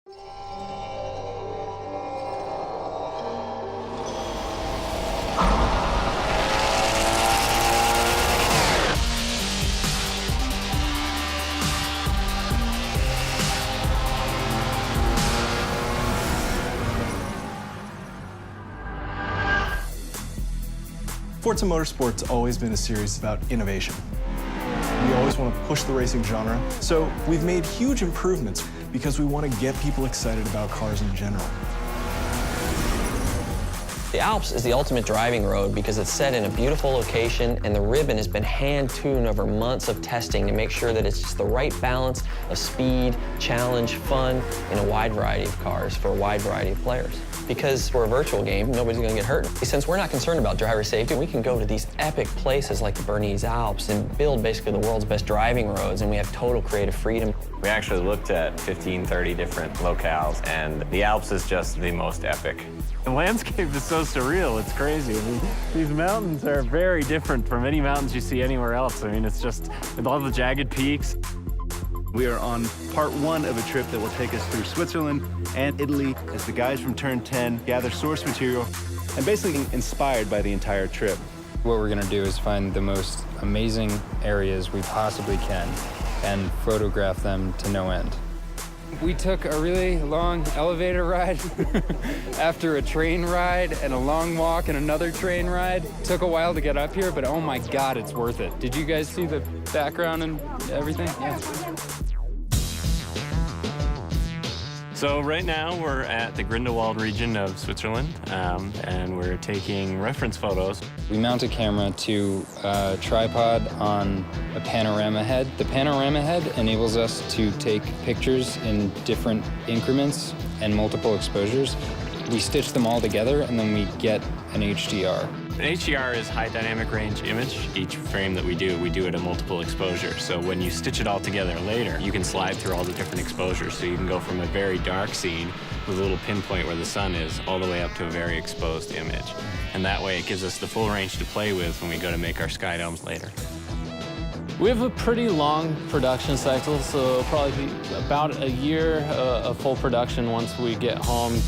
Forza Motorsport's always been a series about innovation. We always want to push the racing genre, so we've made huge improvements because we want to get people excited about cars in general. The Alps is the ultimate driving road because it's set in a beautiful location and the ribbon has been hand-tuned over months of testing to make sure that it's just the right balance of speed, challenge, fun in a wide variety of cars for a wide variety of players. Because for a virtual game, nobody's gonna get hurt. Since we're not concerned about driver safety, we can go to these epic places like the Bernese Alps and build basically the world's best driving roads, and we have total creative freedom. We actually looked at 15, 30 different locales, and the Alps is just the most epic. The landscape is so surreal, it's crazy. I mean, these mountains are very different from any mountains you see anywhere else. I mean, it's just, with all the jagged peaks. We are on part one of a trip that will take us through Switzerland and Italy as the guys from Turn 10 gather source material and basically inspired by the entire trip. What we're gonna do is find the most amazing areas we possibly can and photograph them to no end. We took a really long elevator ride after a train ride and a long walk and another train ride. Took a while to get up here, but oh my God, it's worth it. Did you guys see the background and everything? Yeah. So right now we're at the Grindelwald region of Switzerland, and we're taking reference photos. We mount a camera to a tripod on a panorama head. The panorama head enables us to take pictures in different increments and multiple exposures. We stitch them all together and then we get an HDR. An HDR is high dynamic range image. Each frame that we do at a multiple exposure. So when you stitch it all together later, you can slide through all the different exposures. So you can go from a very dark scene with a little pinpoint where the sun is all the way up to a very exposed image. And that way it gives us the full range to play with when we go to make our sky domes later. We have a pretty long production cycle, so it'll probably be about a year of full production once we get home.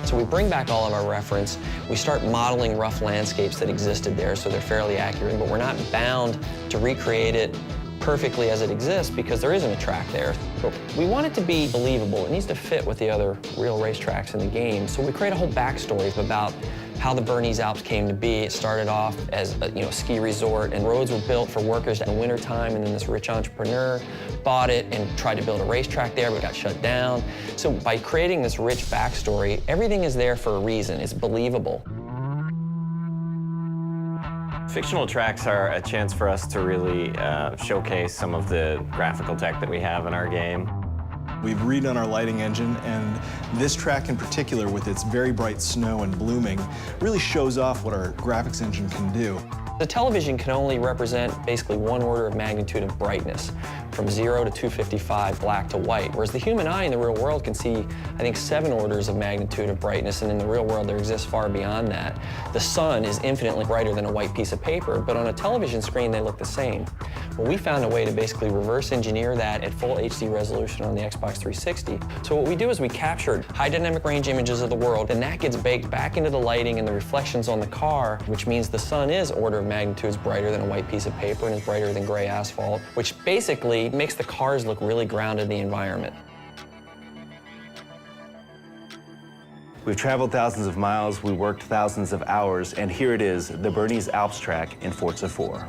So we bring back all of our reference, we start modeling rough landscapes that existed there so they're fairly accurate, but we're not bound to recreate it perfectly as it exists because there isn't a track there. But we want it to be believable. It needs to fit with the other real racetracks in the game. So we create a whole backstory about how the Bernese Alps came to be. It started off as a ski resort, and roads were built for workers in the wintertime, and then this rich entrepreneur bought it and tried to build a racetrack there, but got shut down. So by creating this rich backstory, everything is there for a reason. It's believable. Fictional tracks are a chance for us to really showcase some of the graphical tech that we have in our game. We've redone our lighting engine, and this track in particular, with its very bright snow and blooming, really shows off what our graphics engine can do. The television can only represent basically one order of magnitude of brightness, from 0 to 255, black to white, whereas the human eye in the real world can see, I think, 7 orders of magnitude of brightness, and in the real world there exists far beyond that. The sun is infinitely brighter than a white piece of paper, but on a television screen they look the same. Well, we found a way to basically reverse engineer that at full HD resolution on the Xbox 360. So what we do is we captured high dynamic range images of the world, and that gets baked back into the lighting and the reflections on the car, which means the sun is order of magnitudes brighter than a white piece of paper and is brighter than gray asphalt, which basically makes the cars look really grounded in the environment. We've traveled thousands of miles, we worked thousands of hours, and here it is, the Bernese Alps track in Forza 4.